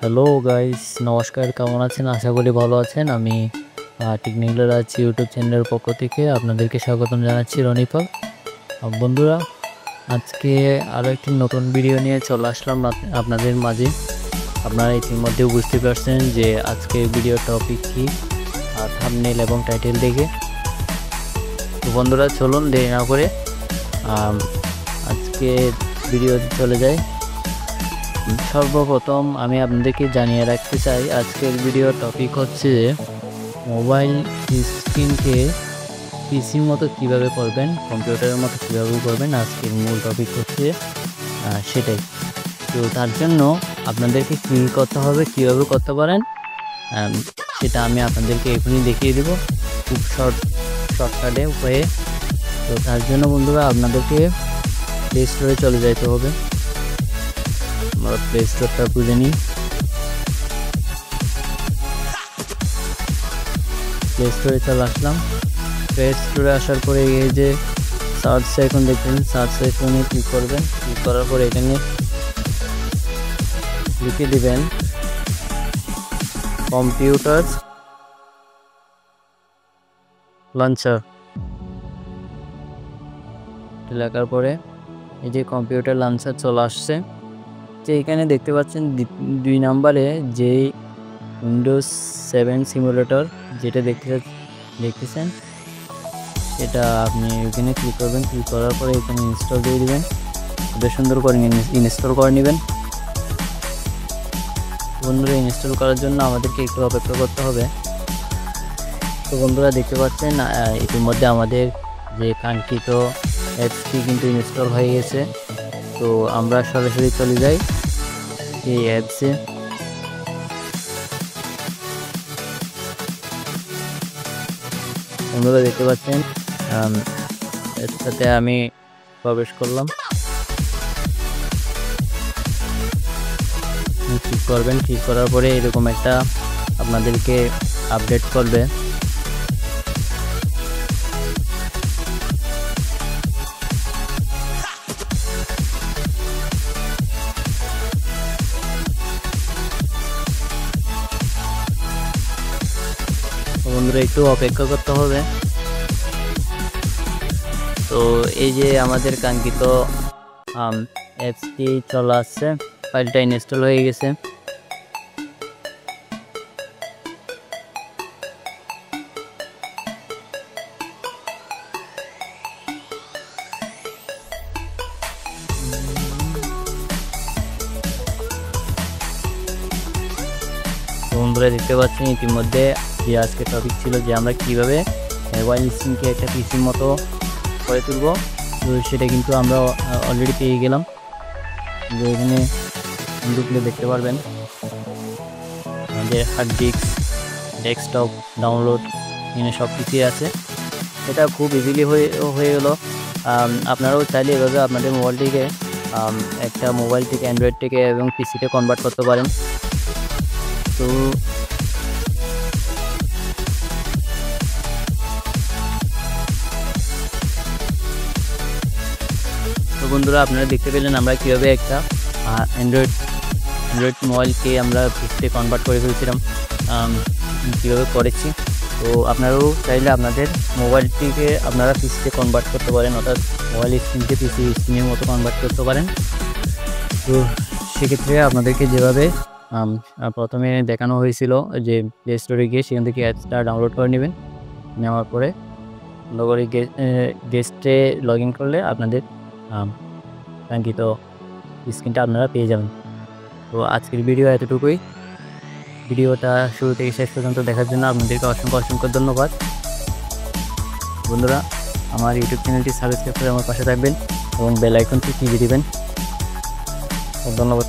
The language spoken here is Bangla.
হ্যালো গাইস, নমস্কার। কেমন আছেন? আশা করি ভালো আছেন। আমি টেকনিক্যাল রাজ ইউটিউব চ্যানেলের পক্ষ থেকে আপনাদেরকে স্বাগতম জানাচ্ছি, রনিপাল। বন্ধুরা, আজকে আরও একটি নতুন ভিডিও নিয়ে চলে আসলাম আপনাদের মাঝে। আপনারা ইতিমধ্যেও বুঝতে পারছেন যে আজকের ভিডিও টপিক কী, থাম্বনেল এবং টাইটেল দেখে। তো বন্ধুরা, চলুন দেরি না করে আজকে ভিডিও চলে যায়। সর্বপ্রথম আমি আপনাদেরকে জানিয়ে রাখতে চাই, আজকের ভিডিও টপিক হচ্ছে যে মোবাইল স্ক্রিনকে পিসির মতো কীভাবে করবেন, কম্পিউটারের মতো কীভাবে করবেন। আজকের মূল টপিক হচ্ছে সেটাই। তো তার জন্য আপনাদেরকে কী করতে হবে, কীভাবে করতে পারেন, সেটা আমি আপনাদেরকে এখনই দেখিয়ে দেবো খুব শর্টকাটে উপায়ে। তো তার জন্য বন্ধুরা আপনাদেরকে প্লে স্টোরে চলে যেতে হবে। আমরা প্লে স্টোরটা খুঁজে নিই। প্লে স্টোরে চলে আসলাম। প্লে স্টোরে আসার পরে এই যে সার্চ আইকন দেখবেন, সার্চ আইকনে ক্লিক করবেন। ক্লিক করার পরে এখানে লিখে দিবেন কম্পিউটার লঞ্চার। লেখার পরে এই যে কম্পিউটার লঞ্চার চলে আসছে। যে এখানে দেখতে পাচ্ছেন 2 নম্বরে যে উইন্ডোজ 7 সিমুলেটর যেটা দেখতেছেন, এটা আপনি এখানে ক্লিক করবেন। ক্লিক করার পরে এখানে ইনস্টল দিয়ে দিবেন। এটা সুন্দর করে ইনস্টল করে নেবেন। বন্ধুরা, ইনস্টল করার জন্য আমাদেরকে একটু অপেক্ষা করতে হবে। তো বন্ধুরা, দেখতে পাচ্ছেন ইতিমধ্যে আমাদের যে কাঙ্ক্ষিত অ্যাপসটি কিন্তু ইনস্টল হয়ে গেছে। তো আমরা সরাসরি চলে যাই এই অ্যাপসে। বন্ধুরা, দেখতে পাচ্ছেন এর সাথে আমি প্রবেশ করলাম। ক্লিক করবেন। ক্লিক করার পরে এরকম একটা আপনাদেরকে আপডেট করবে। বন্ধুরা, একটু অপেক্ষা করতে হবে। তো এই যে আমাদের কাঙ্ক্ষিত অ্যাপসটি চলে আসছে, ফাইলটা ইনস্টল হয়ে গেছে। বন্ধুরা, দেখতে পাচ্ছেন ইতিমধ্যে যে আজকে টপিক ছিল যে আমরা কিভাবে মোবাইল স্ক্রিনকে একটা পিসির মতো করে তুলব। তো সেটা কিন্তু আমরা অলরেডি পেয়ে গেলাম। যে এখানে ঢুকলে দেখতে পারবেন আমাদের হার্ড ডিস্ক, ডেস্কটপ, ডাউনলোড, এখানে সব কিছুই আছে। এটা খুব ইজিলি হয়ে গেল। আপনারাও চাইলে এভাবে আপনাদের মোবাইলটিকে একটা মোবাইল থেকে অ্যান্ড্রয়েড থেকে এবং পিসিতে কনভার্ট করতে পারেন। তো বন্ধুরা, আপনারা দেখতে পেলেন আমরা কীভাবে একটা অ্যান্ড্রয়েড মোবাইলকে আমরা পিসিতে কনভার্ট করে ফেলছিলাম, কীভাবে করেছি। তো আপনারাও চাইলে আপনাদের মোবাইলটিকে আপনারা পিসিতে কনভার্ট করতে পারেন, অর্থাৎ মোবাইল স্ক্রিনকে পিসি স্ক্রিনের মতো কনভার্ট করতে পারেন। তো সেক্ষেত্রে আপনাদেরকে যেভাবে প্রথমে দেখানো হয়েছিল যে প্লে স্টোরে গিয়ে সেখান থেকে অ্যাপসটা ডাউনলোড করে নেবেন। নেওয়ার পরে করে গেস্টে লগ ইন করলে আপনাদের কাঙ্ক্ষিত স্ক্রিনটা আপনারা পেয়ে যাবেন। তো আজকের ভিডিও এতটুকুই। ভিডিওটা শুরু থেকে শেষ পর্যন্ত দেখার জন্য আপনাদেরকে অসংখ্য ধন্যবাদ। বন্ধুরা, আমার ইউটিউব চ্যানেলটি সাবস্ক্রাইব করে আমার পাশে থাকবেন এবং বেল আইকনটি টিপে দিবেন। ধন্যবাদ।